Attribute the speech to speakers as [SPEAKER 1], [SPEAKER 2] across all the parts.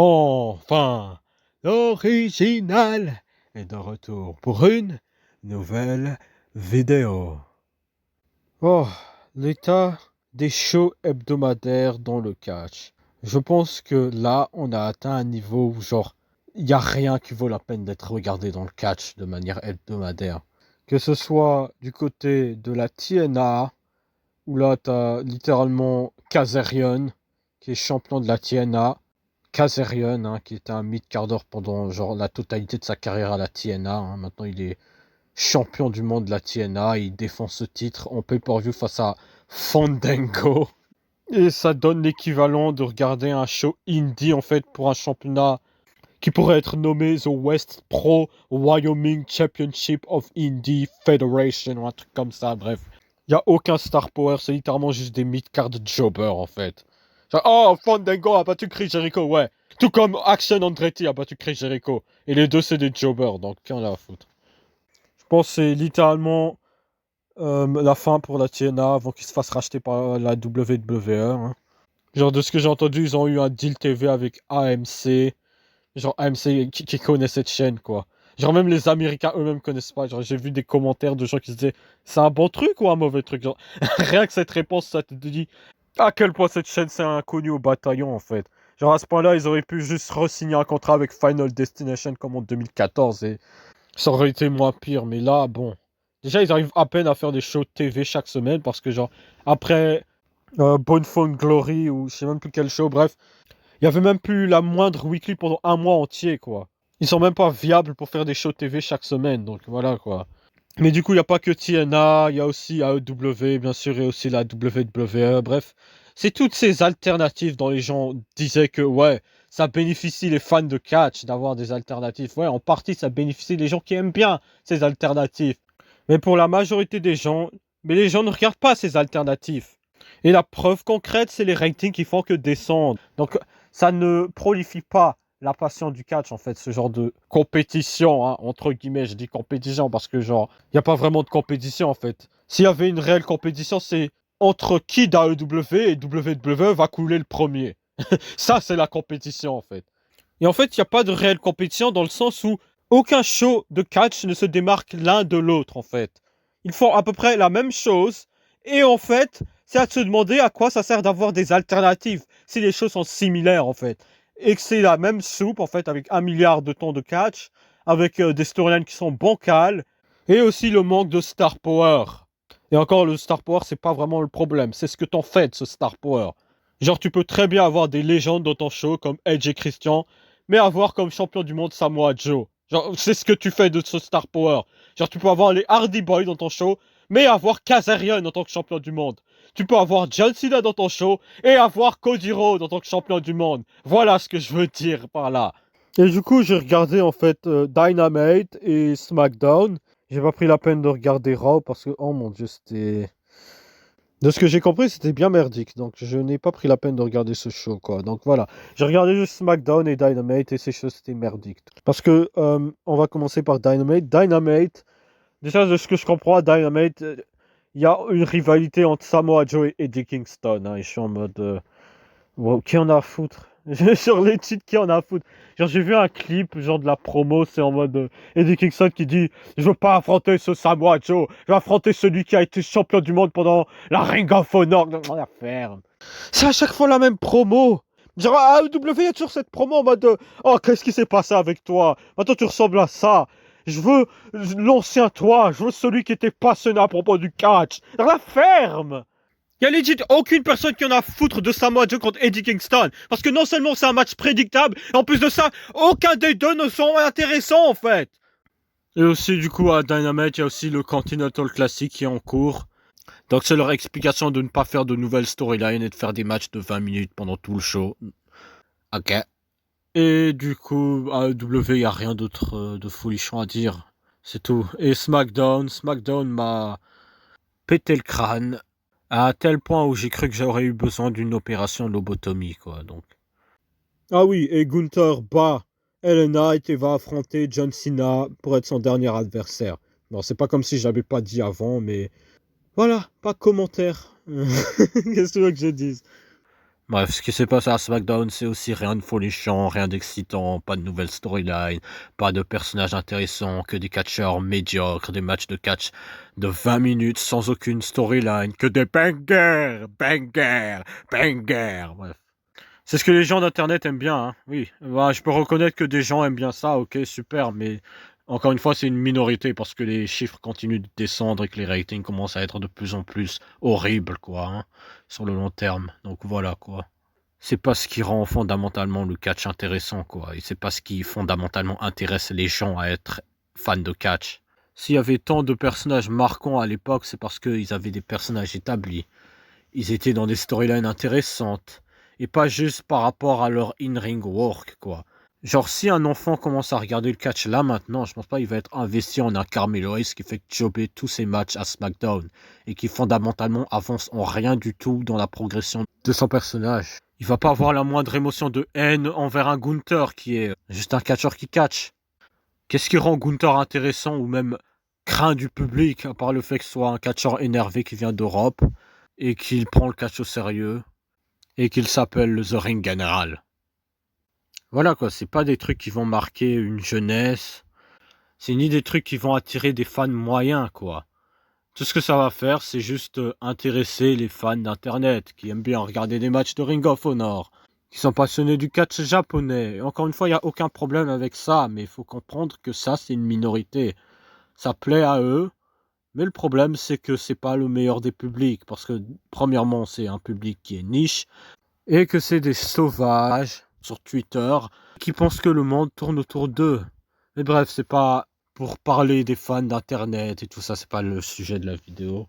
[SPEAKER 1] Enfin, l'original est de retour pour une nouvelle vidéo. Oh, l'état des shows hebdomadaires dans le catch. Je pense que là, on a atteint un niveau où genre, il n'y a rien qui vaut la peine d'être regardé dans le catch de manière hebdomadaire. Que ce soit du côté de la TNA, où là, t'as littéralement Kazarian, qui est champion de la TNA. Kazarian, hein, qui était un mid-carder pendant genre la totalité de sa carrière à la TNA. Hein. Maintenant, il est champion du monde de la TNA. Il défend ce titre en pay-per-view face à Fandango. Et ça donne l'équivalent de regarder un show indie en fait pour un championnat qui pourrait être nommé The West Pro Wyoming Championship of Indie Federation ou un truc comme ça, bref. Il n'y a aucun star power, c'est littéralement juste des mid-card jobbers en fait. Genre, oh, Fandango a battu Chris Jericho, ouais. Tout comme Action Andretti a battu Chris Jericho. Et les deux, c'est des jobbers, donc qui en a à foutre. Je pense que c'est littéralement la fin pour la TNA avant qu'ils se fassent racheter par la WWE. Hein. Genre, de ce que j'ai entendu, ils ont eu un deal TV avec AMC. Genre, AMC qui connaît cette chaîne, quoi. Genre, même les Américains eux-mêmes connaissent pas. Genre, j'ai vu des commentaires de gens qui se disaient c'est un bon truc ou un mauvais truc. Genre, rien que cette réponse, ça te dit à quel point cette chaîne c'est inconnu au bataillon, en fait. Genre, à ce point-là, ils auraient pu juste re-signer un contrat avec Final Destination comme en 2014 et ça aurait été moins pire. Mais là, bon. Déjà, ils arrivent à peine à faire des shows TV chaque semaine parce que, genre, après Bone Phone Glory ou je sais même plus quel show, bref, il y avait même plus la moindre weekly pendant un mois entier, quoi. Ils sont même pas viables pour faire des shows TV chaque semaine, donc voilà, quoi. Mais du coup, il n'y a pas que TNA, il y a aussi AEW, bien sûr, et aussi la WWE, bref. C'est toutes ces alternatives dont les gens disaient que, ouais, ça bénéficie les fans de catch d'avoir des alternatives. Ouais, en partie, ça bénéficie les gens qui aiment bien ces alternatives. Mais pour la majorité des gens, mais les gens ne regardent pas ces alternatives. Et la preuve concrète, c'est les ratings qui font que descendre. Donc, ça ne prolifie pas la passion du catch, en fait, ce genre de compétition, hein, entre guillemets, je dis compétition parce que, genre, il n'y a pas vraiment de compétition, en fait. S'il y avait une réelle compétition, c'est entre qui d'AEW et WWE va couler le premier. Ça, c'est la compétition, en fait. Et en fait, il n'y a pas de réelle compétition dans le sens où aucun show de catch ne se démarque l'un de l'autre, en fait. Ils font à peu près la même chose, et en fait, c'est à se demander à quoi ça sert d'avoir des alternatives si les choses sont similaires, en fait. Et que c'est la même soupe, en fait, avec 1 milliard de tons de catch, avec des storylines qui sont bancales, et aussi le manque de star power. Et encore, le star power, c'est pas vraiment le problème, c'est ce que t'en fais de ce star power. Genre, tu peux très bien avoir des légendes dans ton show, comme Edge et Christian, mais avoir comme champion du monde Samoa Joe. Genre, c'est ce que tu fais de ce star power. Genre, tu peux avoir les Hardy Boys dans ton show, mais avoir Kazarian en tant que champion du monde. Tu peux avoir John Cena dans ton show et avoir Cody Rhodes en tant que champion du monde. Voilà ce que je veux dire par là. Et du coup, j'ai regardé en fait Dynamite et SmackDown. J'ai pas pris la peine de regarder Raw parce que, oh mon dieu, c'était. De ce que j'ai compris, c'était bien merdique. Donc, je n'ai pas pris la peine de regarder ce show, quoi. Donc, voilà. J'ai regardé juste SmackDown et Dynamite et ces choses, c'était merdique. Parce que, on va commencer par Dynamite. Dynamite, déjà, de ce que je comprends à Dynamite, il y a une rivalité entre Samoa Joe et Eddie Kingston. Hein, et je suis en mode. Wow, qui en a à foutre? Sur les titres, qui en a à foutre? Genre, j'ai vu un clip, genre de la promo, c'est en mode Eddie Kingston qui dit je veux pas affronter ce Samoa Joe, je veux affronter celui qui a été champion du monde pendant la Ring of Honor. La ferme. C'est à chaque fois la même promo. Genre, à AEW, il y a toujours cette promo en mode oh, qu'est-ce qui s'est passé avec toi? Maintenant, tu ressembles à ça. Je veux l'ancien toi, je veux celui qui était passionné à propos du catch. La ferme! Il y a legit aucune personne qui en a à foutre de Samoa Joe contre Eddie Kingston. Parce que non seulement c'est un match prédictable, et en plus de ça, aucun des deux ne sont intéressants en fait. Et aussi du coup à Dynamite, il y a aussi le Continental Classic qui est en cours. Donc c'est leur explication de ne pas faire de nouvelles storylines et de faire des matchs de 20 minutes pendant tout le show. Ok. Et du coup, à W, il n'y a rien d'autre de folichon à dire. C'est tout. Et SmackDown m'a pété le crâne. À tel point où j'ai cru que j'aurais eu besoin d'une opération lobotomie, quoi, donc. Ah oui, et Gunther bat Ellen Knight et va affronter John Cena pour être son dernier adversaire. Bon, c'est pas comme si j'avais pas dit avant, mais voilà, pas de commentaire. Qu'est-ce que tu veux que je dise? Bref, ce qui s'est passé à SmackDown, c'est aussi rien de folichon, rien d'excitant, pas de nouvelles storylines, pas de personnages intéressants, que des catcheurs médiocres, des matchs de catch de 20 minutes sans aucune storyline, que des bangers, bangers, bangers. Bref. C'est ce que les gens d'internet aiment bien, hein. Oui. Bah, je peux reconnaître que des gens aiment bien ça, ok, super, mais encore une fois, c'est une minorité parce que les chiffres continuent de descendre et que les ratings commencent à être de plus en plus horribles, quoi, hein, sur le long terme. Donc voilà, quoi. C'est pas ce qui rend fondamentalement le catch intéressant, quoi. Et c'est pas ce qui fondamentalement intéresse les gens à être fans de catch. S'il y avait tant de personnages marquants à l'époque, c'est parce qu'ils avaient des personnages établis. Ils étaient dans des storylines intéressantes. Et pas juste par rapport à leur in-ring work, quoi. Genre, si un enfant commence à regarder le catch là maintenant, je pense pas qu'il va être investi en un Carmelo Hayes qui fait jobber tous ses matchs à SmackDown et qui fondamentalement avance en rien du tout dans la progression de son personnage. Il va pas avoir la moindre émotion de haine envers un Gunther qui est juste un catcheur qui catch. Qu'est-ce qui rend Gunther intéressant ou même craint du public, à part le fait que ce soit un catcheur énervé qui vient d'Europe et qu'il prend le catch au sérieux et qu'il s'appelle le The Ring General. Voilà quoi, c'est pas des trucs qui vont marquer une jeunesse, c'est ni des trucs qui vont attirer des fans moyens quoi. Tout ce que ça va faire, c'est juste intéresser les fans d'internet qui aiment bien regarder des matchs de Ring of Honor, qui sont passionnés du catch japonais. Encore une fois, il n'y a aucun problème avec ça, mais il faut comprendre que ça, c'est une minorité. Ça plaît à eux, mais le problème, c'est que c'est pas le meilleur des publics, parce que, premièrement, c'est un public qui est niche, et que c'est des sauvages sur Twitter qui pensent que le monde tourne autour d'eux. Mais bref, c'est pas pour parler des fans d'internet et tout ça, c'est pas le sujet de la vidéo.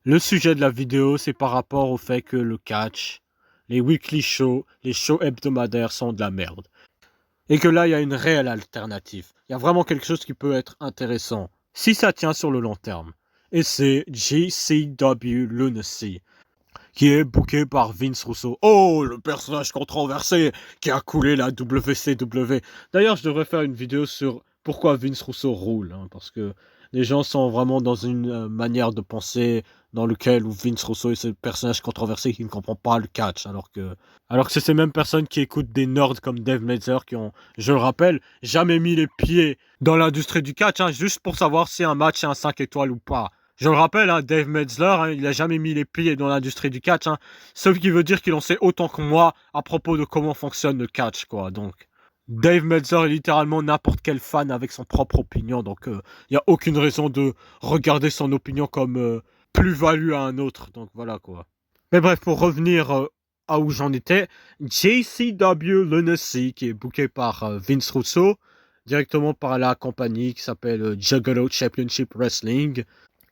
[SPEAKER 1] Le sujet de la vidéo, c'est par rapport au fait que le catch, les weekly shows, les shows hebdomadaires sont de la merde. Et que là, il y a une réelle alternative. Il y a vraiment quelque chose qui peut être intéressant, si ça tient sur le long terme. Et c'est JCW Lunacy, qui est booké par Vince Russo. Oh, le personnage controversé qui a coulé la WCW. D'ailleurs, je devrais faire une vidéo sur pourquoi Vince Russo roule, hein, parce que les gens sont vraiment dans une manière de penser dans lequel où Vince Russo est ce personnage controversé qui ne comprend pas le catch, alors que c'est ces mêmes personnes qui écoutent des nerds comme Dave Meltzer qui ont, je le rappelle, jamais mis les pieds dans l'industrie du catch, hein, juste pour savoir si un match est un 5 étoiles ou pas. Je le rappelle, hein, Dave Meltzer, hein, il n'a jamais mis les pieds dans l'industrie du catch, hein, sauf qui veut dire qu'il en sait autant que moi à propos de comment fonctionne le catch, quoi. Donc, Dave Meltzer est littéralement n'importe quel fan avec son propre opinion, donc il n'y a aucune raison de regarder son opinion comme plus-value à un autre, donc voilà, quoi. Mais bref, pour revenir à où j'en étais, JCW Lunacy, qui est booké par Vince Russo, directement par la compagnie qui s'appelle Juggalo Championship Wrestling,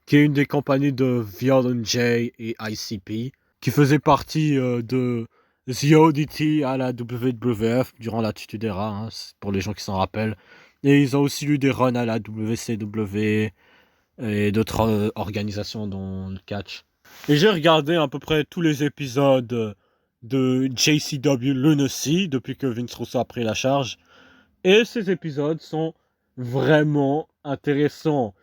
[SPEAKER 1] qui est une des compagnies de Violent J et ICP, qui faisait partie de The ODT à la WWF durant l'Attitude Era, hein, pour les gens qui s'en rappellent. Et ils ont aussi eu des runs à la WCW et d'autres organisations dans le catch. Et j'ai regardé à peu près tous les épisodes de JCW Lunacy depuis que Vince Russo a pris la charge. Et ces épisodes sont vraiment intéressants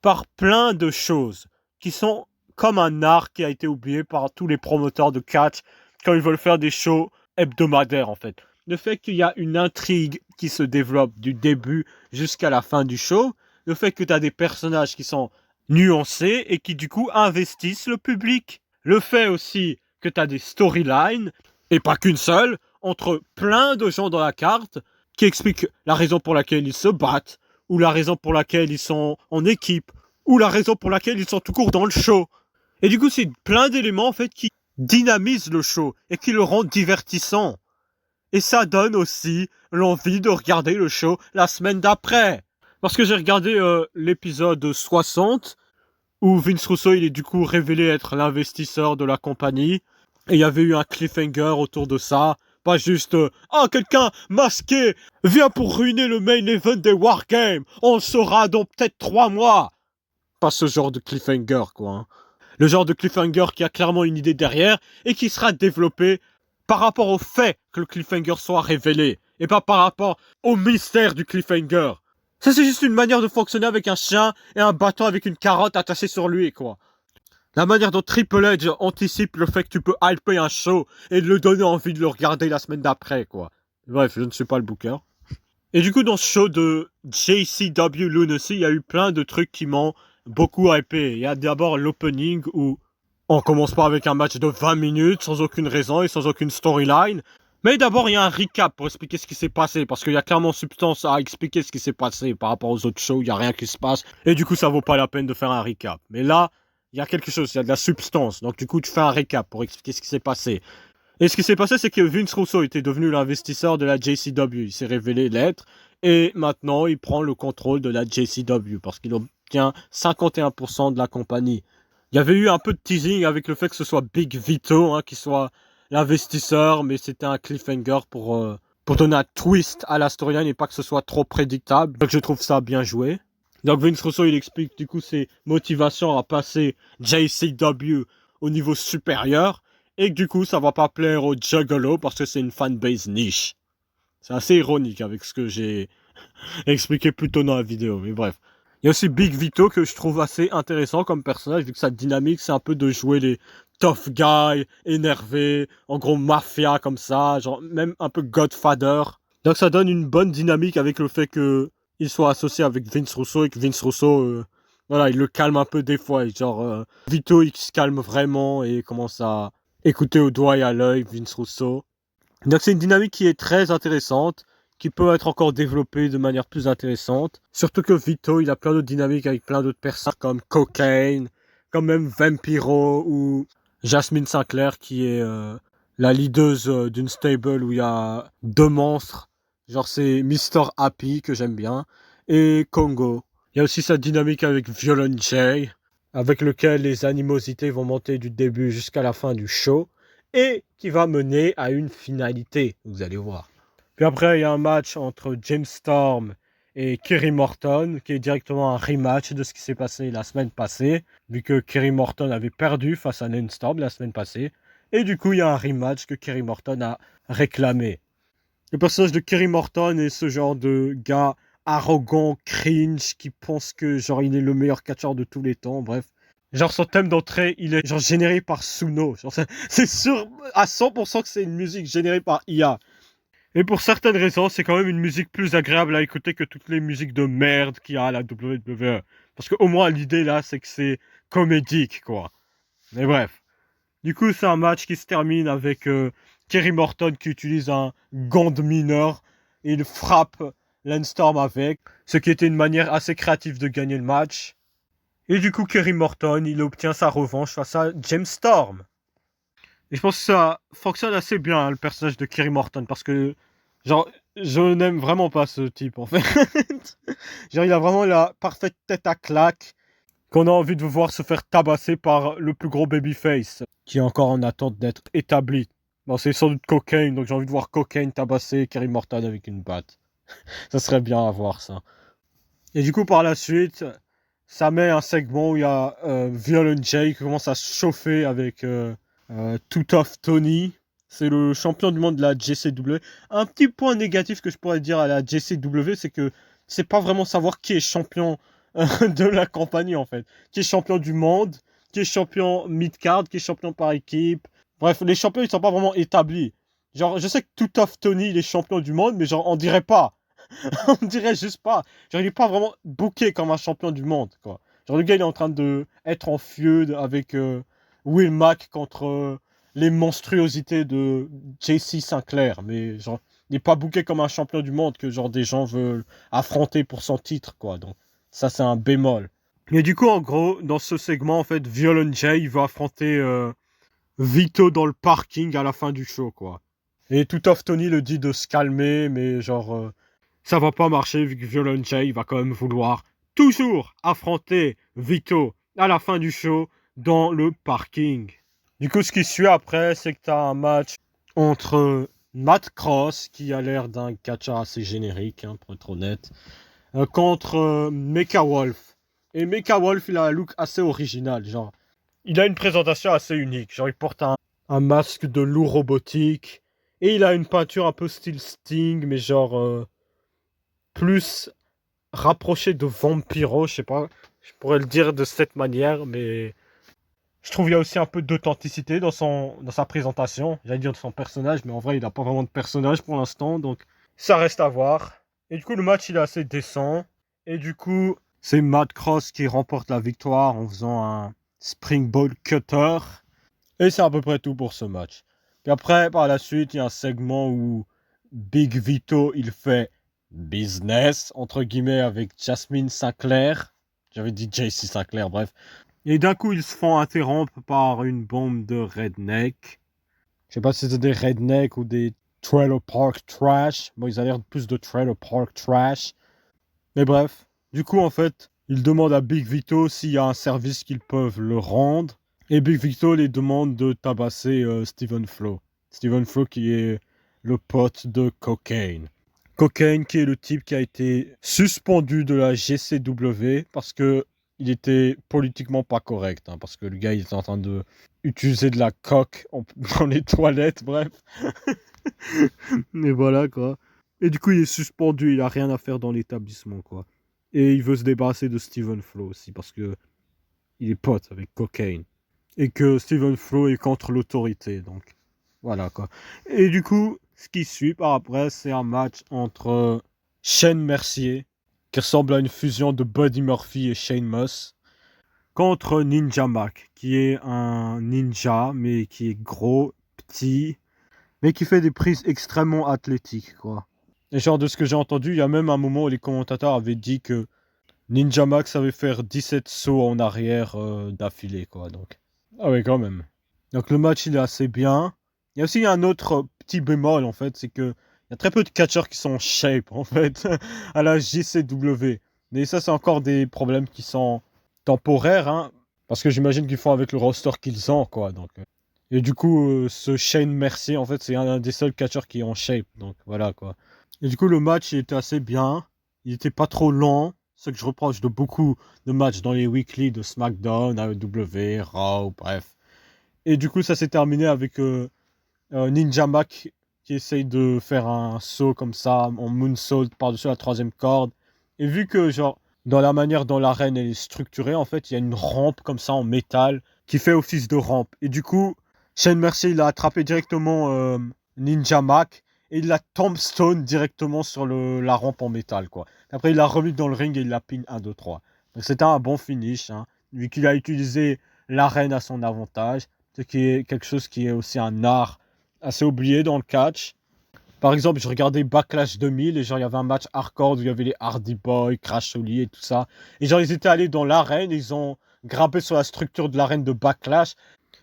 [SPEAKER 1] par plein de choses qui sont comme un art qui a été oublié par tous les promoteurs de catch quand ils veulent faire des shows hebdomadaires en fait. Le fait qu'il y a une intrigue qui se développe du début jusqu'à la fin du show, le fait que tu as des personnages qui sont nuancés et qui du coup investissent le public. Le fait aussi que tu as des storylines, et pas qu'une seule, entre plein de gens dans la carte qui expliquent la raison pour laquelle ils se battent, ou la raison pour laquelle ils sont en équipe, ou la raison pour laquelle ils sont tout court dans le show. Et du coup, c'est plein d'éléments en fait qui dynamisent le show et qui le rendent divertissant. Et ça donne aussi l'envie de regarder le show la semaine d'après. Parce que j'ai regardé l'épisode 60, où Vince Russo il est du coup révélé être l'investisseur de la compagnie. Et il y avait eu un cliffhanger autour de ça. Pas juste ah, quelqu'un masqué vient pour ruiner le main event des Wargames. On le saura dans peut-être 3 mois. Pas ce genre de cliffhanger, quoi. Hein. Le genre de cliffhanger qui a clairement une idée derrière et qui sera développé par rapport au fait que le cliffhanger soit révélé et pas par rapport au mystère du cliffhanger. Ça, c'est juste une manière de fonctionner avec un chien et un bâton avec une carotte attachée sur lui, quoi. La manière dont Triple H anticipe le fait que tu peux hyper un show et de le donner envie de le regarder la semaine d'après, quoi. Bref, je ne suis pas le booker. Et du coup, dans ce show de JCW Lunacy, il y a eu plein de trucs qui m'ont beaucoup hypé. Il y a d'abord l'opening où on commence pas avec un match de 20 minutes, sans aucune raison et sans aucune storyline. Mais d'abord, il y a un recap pour expliquer ce qui s'est passé, parce qu'il y a clairement substance à expliquer ce qui s'est passé par rapport aux autres shows, il n'y a rien qui se passe, et du coup, ça vaut pas la peine de faire un recap. Mais là, il y a quelque chose, il y a de la substance, donc du coup, tu fais un recap pour expliquer ce qui s'est passé. Et ce qui s'est passé, c'est que Vince Russo était devenu l'investisseur de la JCW, il s'est révélé l'être, et maintenant, il prend le contrôle de la JCW, parce qu'il obtient 51% de la compagnie. Il y avait eu un peu de teasing avec le fait que ce soit Big Vito hein, qui soit l'investisseur, mais c'était un cliffhanger pour donner un twist à la storyline et pas que ce soit trop prédictable. Donc je trouve ça bien joué. Donc Vince Russo il explique du coup ses motivations à passer JCW au niveau supérieur et que du coup ça va pas plaire aux Juggalo parce que c'est une fanbase niche. C'est assez ironique avec ce que j'ai expliqué plus tôt dans la vidéo, mais bref. Il y a aussi Big Vito que je trouve assez intéressant comme personnage, vu que sa dynamique, c'est un peu de jouer les tough guys, énervés, en gros mafia comme ça, genre même un peu Godfather. Donc ça donne une bonne dynamique avec le fait que il soit associé avec Vince Russo et que Vince Russo, voilà, il le calme un peu des fois. Genre, Vito, il se calme vraiment et commence à écouter au doigt et à l'œil Vince Russo. Donc c'est une dynamique qui est très intéressante, qui peut être encore développée de manière plus intéressante. Surtout que Vito, il a plein d'autres dynamiques avec plein d'autres personnes comme Cocaine, comme même Vampiro ou Jasmine Sinclair qui est la leaduse d'une stable où il y a deux monstres. Genre c'est Mr. Happy que j'aime bien et Congo. Il y a aussi sa dynamique avec Violent J, avec lequel les animosités vont monter du début jusqu'à la fin du show et qui va mener à une finalité, vous allez voir. Puis après, il y a un match entre James Storm et Kerry Morton, qui est directement un rematch de ce qui s'est passé la semaine passée, vu que Kerry Morton avait perdu face à Lance Storm la semaine passée. Et du coup, il y a un rematch que Kerry Morton a réclamé. Le personnage de Kerry Morton est ce genre de gars arrogant, cringe, qui pense que genre il est le meilleur catcheur de tous les temps, bref. Genre son thème d'entrée, il est genre généré par Suno. Genre, c'est sûr à 100% que c'est une musique générée par IA. Et pour certaines raisons, c'est quand même une musique plus agréable à écouter que toutes les musiques de merde qu'il y a à la WWE. Parce qu'au moins l'idée là, c'est que c'est comédique, quoi. Mais bref. Du coup, c'est un match qui se termine avec Kerry Morton qui utilise un gant de mineur et il frappe Lance Storm avec, ce qui était une manière assez créative de gagner le match. Et du coup, Kerry Morton, il obtient sa revanche face à James Storm. Et je pense que ça fonctionne assez bien, hein, le personnage de Kerry Morton, parce que, genre, je n'aime vraiment pas ce type, en fait. Genre, il a vraiment la parfaite tête à claque, qu'on a envie de voir se faire tabasser par le plus gros babyface, qui est encore en attente d'être établi. Bon, c'est sans doute Cocaine, donc j'ai envie de voir Cocaine tabasser Kerry Morton avec une batte. Ça serait bien à voir, ça. Et du coup, par la suite, ça met un segment où il y a Violent J qui commence à se chauffer avec Too Tough Tony. C'est le champion du monde de la JCW. Un petit point négatif que je pourrais dire à la JCW, c'est que c'est pas vraiment savoir qui est champion de la compagnie en fait. Qui est champion du monde, qui est champion mid-card, qui est champion par équipe. Bref, les champions ils sont pas vraiment établis. Genre, je sais que Too Tough Tony il est champion du monde, mais genre on dirait pas. On dirait juste pas. Genre, il est pas vraiment booké comme un champion du monde, quoi. Genre, le gars, il est en train de être en feud avec Will Mack contre les monstruosités de JC Sinclair. Mais genre, il est pas booké comme un champion du monde que genre des gens veulent affronter pour son titre, quoi. Donc, ça, c'est un bémol. Et du coup, en gros, dans ce segment, en fait, Violent J, il va affronter Vito dans le parking à la fin du show, quoi. Et tout off Tony le dit de se calmer, mais genre, ça va pas marcher vu que Violent J va quand même vouloir toujours affronter Vito à la fin du show dans le parking. Du coup, ce qui suit après, c'est que tu as un match entre Matt Cross, qui a l'air d'un catcheur assez générique, hein, pour être honnête, contre Mecha Wolf. Et Mecha Wolf, il a un look assez original, genre, il a une présentation assez unique. Genre, il porte un masque de loup robotique et il a une peinture un peu style Sting, mais genre plus rapproché de Vampiro, je sais pas, je pourrais le dire de cette manière, mais Je trouve qu'il y a aussi un peu d'authenticité dans sa présentation. J'allais dire de son personnage, mais en vrai, il n'a pas vraiment de personnage pour l'instant, donc ça reste à voir. Et du coup, le match, il est assez décent. Et du coup, c'est Matt Cross qui remporte la victoire en faisant un springboard cutter. Et c'est à peu près tout pour ce match. Puis après, par la suite, il y a un segment où Big Vito, il fait business, entre guillemets, avec Jasmine Sinclair. J'avais dit JC Sinclair, bref. Et d'un coup, ils se font interrompre par une bombe de redneck. Je sais pas si c'était des redneck ou des trailer park trash. Bon, ils ont l'air plus de trailer park trash. Mais bref, du coup, en fait, ils demandent à Big Vito s'il y a un service qu'ils peuvent le rendre. Et Big Vito les demande de tabasser Stephen Flo. Stephen Flo qui est le pote de Cocaine. Cocaine qui est le type qui a été suspendu de la GCW parce que il était politiquement pas correct. Hein, parce que le gars il était en train de utiliser de la coke dans les toilettes, bref. Mais voilà quoi. Et du coup il est suspendu, il a rien à faire dans l'établissement quoi. Et il veut se débarrasser de Stephen Flo aussi parce que il est pote avec Cocaine. Et que Stephen Flo est contre l'autorité. Donc voilà quoi. Et du coup, ce qui suit par après, c'est un match entre Shane Mercier, qui ressemble à une fusion de Buddy Murphy et Shane Moss, contre Ninja Mac, qui est un ninja, mais qui est gros, petit, mais qui fait des prises extrêmement athlétiques, quoi. Et genre, de ce que j'ai entendu, il y a même un moment où les commentateurs avaient dit que Ninja Mac savait faire 17 sauts en arrière d'affilée, quoi. Donc, ah ouais, quand même. Donc le match, il est assez bien. Il y a aussi un autre petit bémol, en fait, c'est que il y a très peu de catcheurs qui sont en shape, en fait, à la JCW. Mais ça, c'est encore des problèmes qui sont temporaires, hein, parce que j'imagine qu'ils font avec le roster qu'ils ont, quoi. Donc, et du coup, ce Shane Mercier, en fait, c'est un des seuls catcheurs qui est en shape. Donc voilà, quoi. Et du coup, le match, il était assez bien. Il était pas trop lent. Ce que je reproche de beaucoup de matchs dans les weekly de SmackDown, AEW, Raw, bref. Et du coup, ça s'est terminé avec Ninja Mac qui essaye de faire un saut comme ça, en moonsault par-dessus la troisième corde. Et vu que, genre, dans la manière dont l'arène est structurée, en fait, il y a une rampe comme ça en métal qui fait office de rampe. Et du coup, Shane Mercier, il a attrapé directement Ninja Mac et il l'a tombstone directement sur la rampe en métal, quoi. Après, il l'a remis dans le ring et il l'a pin 1, 2, 3. Donc, c'était un bon finish, hein, vu qu'il a utilisé l'arène à son avantage, ce qui est quelque chose qui est aussi un art assez oublié dans le catch. Par exemple, je regardais Backlash 2000 et genre il y avait un match hardcore où il y avait les Hardy Boys, Crash Holly et tout ça. Et genre ils étaient allés dans l'arène, ils ont grimpé sur la structure de l'arène de Backlash.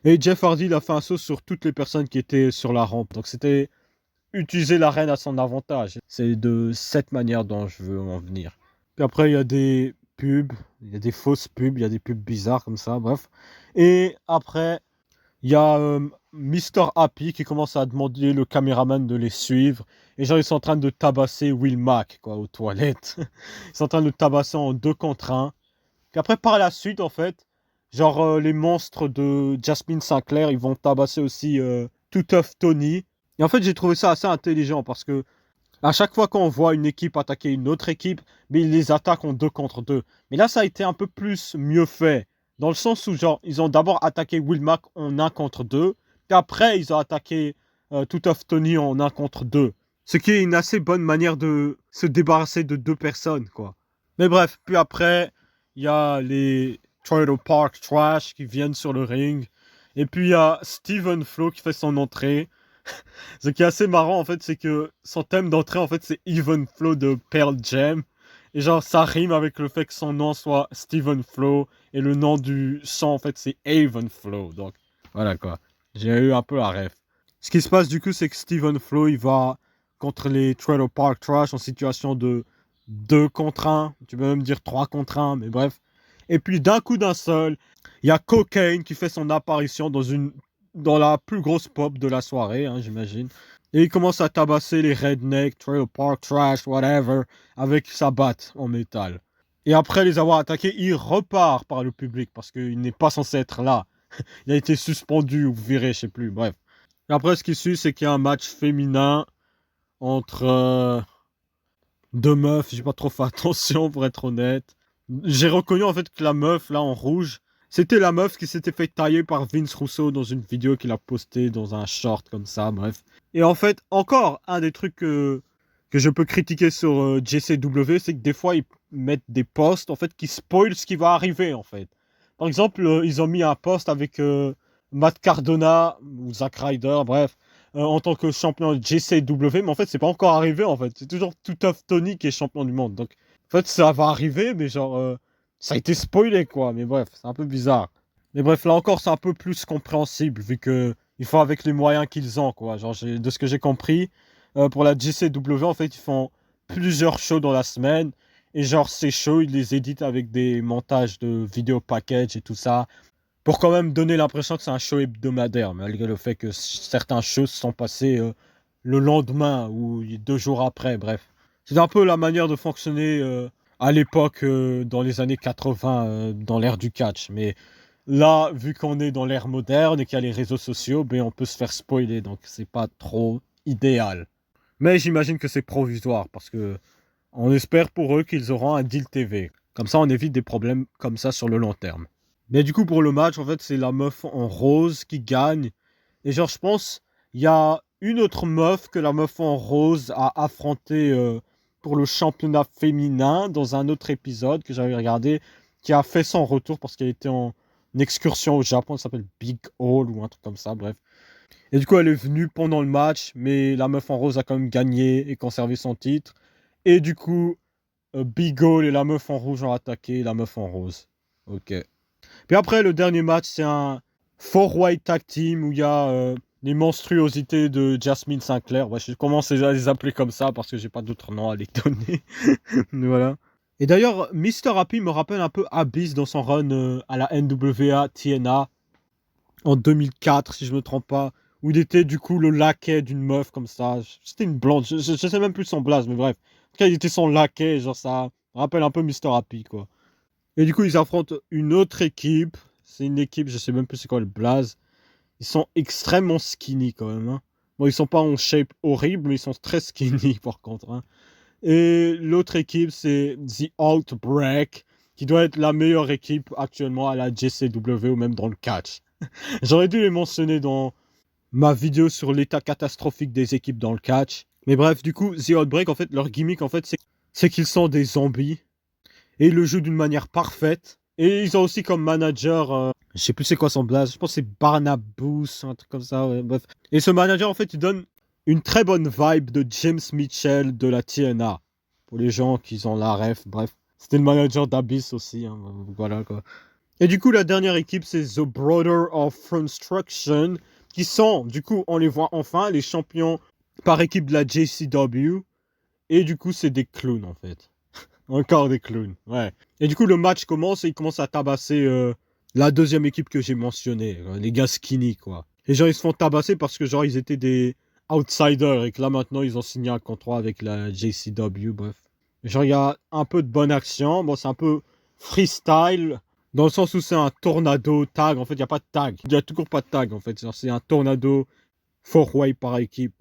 [SPEAKER 1] Et Jeff Hardy il a fait un saut sur toutes les personnes qui étaient sur la rampe. Donc c'était utiliser l'arène à son avantage. C'est de cette manière dont je veux en venir. Puis après il y a des pubs, il y a des fausses pubs, il y a des pubs bizarres comme ça, bref. Et après il y a Mr. Happy qui commence à demander le caméraman de les suivre. Et genre, ils sont en train de tabasser Will Mack, quoi, aux toilettes. Ils sont en train de le tabasser en 2 contre 1. Puis après, par la suite, en fait, genre, les monstres de Jasmine Sinclair, ils vont tabasser aussi Too Tough Tony. Et en fait, j'ai trouvé ça assez intelligent parce que à chaque fois qu'on voit une équipe attaquer une autre équipe, mais ils les attaquent en 2 contre 2. Mais là, ça a été un peu plus mieux fait. Dans le sens où, genre, ils ont d'abord attaqué Wilmac en 1 contre 2. Puis après, ils ont attaqué Tout of Tony en 1 contre 2. Ce qui est une assez bonne manière de se débarrasser de 2 personnes, quoi. Mais bref, puis après, il y a les Trailer Park Trash qui viennent sur le ring. Et puis il y a Stephen Flo qui fait son entrée. Ce qui est assez marrant en fait, c'est que son thème d'entrée en fait c'est Even Flow de Pearl Jam. Et genre ça rime avec le fait que son nom soit Stephen Flow et le nom du son en fait c'est Even Flow. Donc voilà quoi. J'ai eu un peu la ref. Ce qui se passe du coup c'est que Stephen Flow il va contre les Trailer Park Trash en situation de 2 contre 1. Tu peux même dire 3 contre 1 mais bref. Et puis d'un coup d'un seul, il y a Cocaine qui fait son apparition dans la plus grosse pop de la soirée, hein, j'imagine. Et il commence à tabasser les rednecks, Trail Park Trash, whatever, avec sa batte en métal. Et après les avoir attaqués, il repart par le public parce qu'il n'est pas censé être là. Il a été suspendu ou viré, je sais plus, bref. Et après, ce qui suit, c'est qu'il y a un match féminin entre 2 meufs. J'ai pas trop fait attention pour être honnête. J'ai reconnu en fait que la meuf là en rouge, C'était la meuf qui s'était fait tailler par Vince Russo dans une vidéo qu'il a postée dans un short comme ça, bref. Et en fait, encore un des trucs que je peux critiquer sur JCW, c'est que des fois, ils mettent des posts, en fait, qui spoilent ce qui va arriver, en fait. Par exemple, ils ont mis un post avec Matt Cardona, ou Zack Ryder, bref, en tant que champion de JCW, mais en fait, c'est pas encore arrivé, en fait. C'est toujours tout Tough Tony qui est champion du monde. Donc, en fait, ça va arriver, mais genre, ça a été spoilé, quoi. Mais bref, c'est un peu bizarre. Mais bref, là encore, c'est un peu plus compréhensible, vu que ils font avec les moyens qu'ils ont, quoi. Genre, de ce que j'ai compris, pour la JCW, en fait, ils font plusieurs shows dans la semaine. Et genre, ces shows, ils les éditent avec des montages de vidéo package et tout ça. Pour quand même donner l'impression que c'est un show hebdomadaire, malgré le fait que certains shows se sont passés le lendemain ou 2 jours après, bref. C'est un peu la manière de fonctionner à l'époque, dans les années 80, dans l'ère du catch. Mais là, vu qu'on est dans l'ère moderne et qu'il y a les réseaux sociaux, ben, on peut se faire spoiler, donc c'est pas trop idéal. Mais j'imagine que c'est provisoire, parce que on espère pour eux qu'ils auront un deal TV. Comme ça, on évite des problèmes comme ça sur le long terme. Mais du coup, pour le match, en fait, c'est la meuf en rose qui gagne. Et genre, je pense, il y a une autre meuf que la meuf en rose a affronté pour le championnat féminin dans un autre épisode que j'avais regardé, qui a fait son retour parce qu'elle était en excursion au Japon. Ça s'appelle Big Hall ou un truc comme ça, bref. Et du coup, elle est venue pendant le match, mais la meuf en rose a quand même gagné et conservé son titre. Et du coup, Big Hall et la meuf en rouge ont attaqué la meuf en rose. Ok. Puis après, le dernier match, c'est un Four White Tag Team où il y a les monstruosités de Jasmine Sinclair. Ouais, je commence à les appeler comme ça parce que j'ai pas d'autre nom à les donner. Voilà. Et d'ailleurs, Mr. Happy me rappelle un peu Abyss dans son run à la NWA TNA en 2004, si je me trompe pas, où il était du coup le laquais d'une meuf comme ça. C'était une blonde, je sais même plus son blaze, mais bref. En tout cas, il était son laquais, genre ça rappelle un peu Mr. Happy, quoi. Et du coup, ils affrontent une autre équipe. C'est une équipe, je sais même plus c'est quoi le blaze. Ils sont extrêmement skinny quand même, hein. Bon, ils sont pas en shape horrible, mais ils sont très skinny par contre, hein. Et l'autre équipe, c'est The Outbreak, qui doit être la meilleure équipe actuellement à la JCW ou même dans le catch. J'aurais dû les mentionner dans ma vidéo sur l'état catastrophique des équipes dans le catch. Mais bref, du coup, The Outbreak, en fait, leur gimmick, en fait, c'est qu'ils sont des zombies. Et ils le jouent d'une manière parfaite. Et ils ont aussi comme manager, je sais plus c'est quoi son blaze, je pense que c'est Barnabous, un truc comme ça, ouais, bref. Et ce manager, en fait, il donne une très bonne vibe de James Mitchell de la TNA. Pour les gens qui ont la ref, bref. C'était le manager d'Abyss aussi, hein, voilà quoi. Et du coup, la dernière équipe, c'est The Brother of Construction, qui sont, du coup, on les voit enfin, les champions par équipe de la JCW. Et du coup, c'est des clowns, en fait. Encore des clowns, ouais. Et du coup, le match commence et il commence à tabasser la deuxième équipe que j'ai mentionnée, les gars skinny, quoi. Et genre, ils se font tabasser parce que, genre, ils étaient des outsiders et que là, maintenant, ils ont signé un contrat avec la JCW, bref. Genre, il y a un peu de bonne action. Bon, c'est un peu freestyle, dans le sens où c'est un tornado tag. En fait, il n'y a pas de tag. Il n'y a toujours pas de tag, en fait. Genre, c'est un tornado four-way par équipe.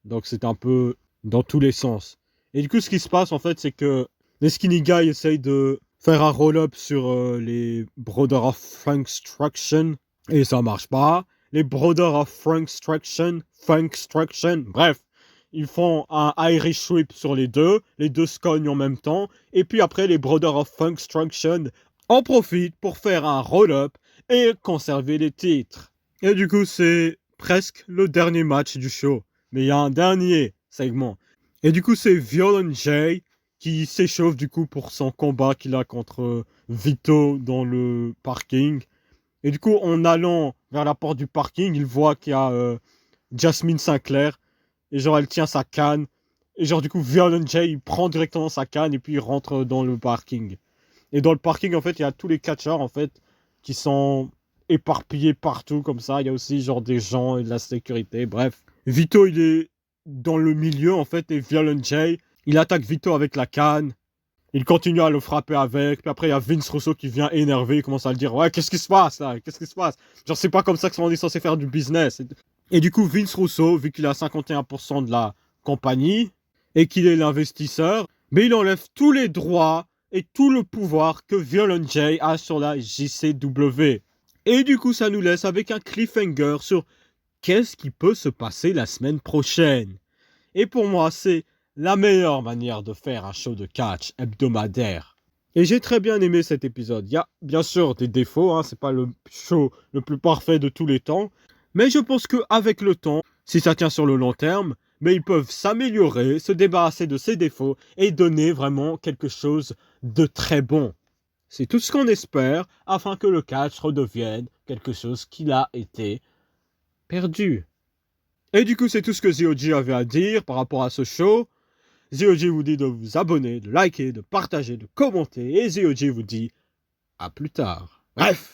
[SPEAKER 1] Donc, c'est un peu dans tous les sens. Et du coup, ce qui se passe, en fait, c'est que les skinny guys essayent de faire un roll-up sur les Brother of Funkstruction et ça marche pas. Les Brother of Funkstruction, bref, ils font un Irish Whip sur les deux se cognent en même temps, et puis après les Brother of Funkstruction en profitent pour faire un roll-up et conserver les titres. Et du coup, c'est presque le dernier match du show. Mais il y a un dernier segment. Et du coup, c'est Violent J qui s'échauffe du coup pour son combat qu'il a contre Vito dans le parking. Et du coup, en allant vers la porte du parking, il voit qu'il y a Jasmine Sinclair. Et genre, elle tient sa canne. Et genre, du coup, Violent J, il prend directement sa canne et puis il rentre dans le parking. Et dans le parking, en fait, il y a tous les catcheurs, en fait, qui sont éparpillés partout, comme ça. Il y a aussi, genre, des gens et de la sécurité, bref. Vito, il est dans le milieu, en fait, et Violent J, il attaque Vito avec la canne. Il continue à le frapper avec. Puis après, il y a Vince Russo qui vient énervé. Il commence à le dire, ouais, qu'est-ce qui se passe, là? Qu'est-ce qui se passe? Genre, c'est pas comme ça qu'on est censé faire du business. Et du coup, Vince Russo, vu qu'il a 51% de la compagnie, et qu'il est l'investisseur, mais il enlève tous les droits et tout le pouvoir que Violent J a sur la JCW. Et du coup, ça nous laisse avec un cliffhanger sur qu'est-ce qui peut se passer la semaine prochaine. Et pour moi, c'est la meilleure manière de faire un show de catch hebdomadaire. Et j'ai très bien aimé cet épisode. Il y a bien sûr des défauts, hein, c'est pas le show le plus parfait de tous les temps. Mais je pense qu'avec le temps, si ça tient sur le long terme, mais ils peuvent s'améliorer, se débarrasser de ces défauts et donner vraiment quelque chose de très bon. C'est tout ce qu'on espère afin que le catch redevienne quelque chose qu'il a été perdu. Et du coup, c'est tout ce que ZOG avait à dire par rapport à ce show. ZOG vous dit de vous abonner, de liker, de partager, de commenter. Et ZOG vous dit à plus tard. Bref.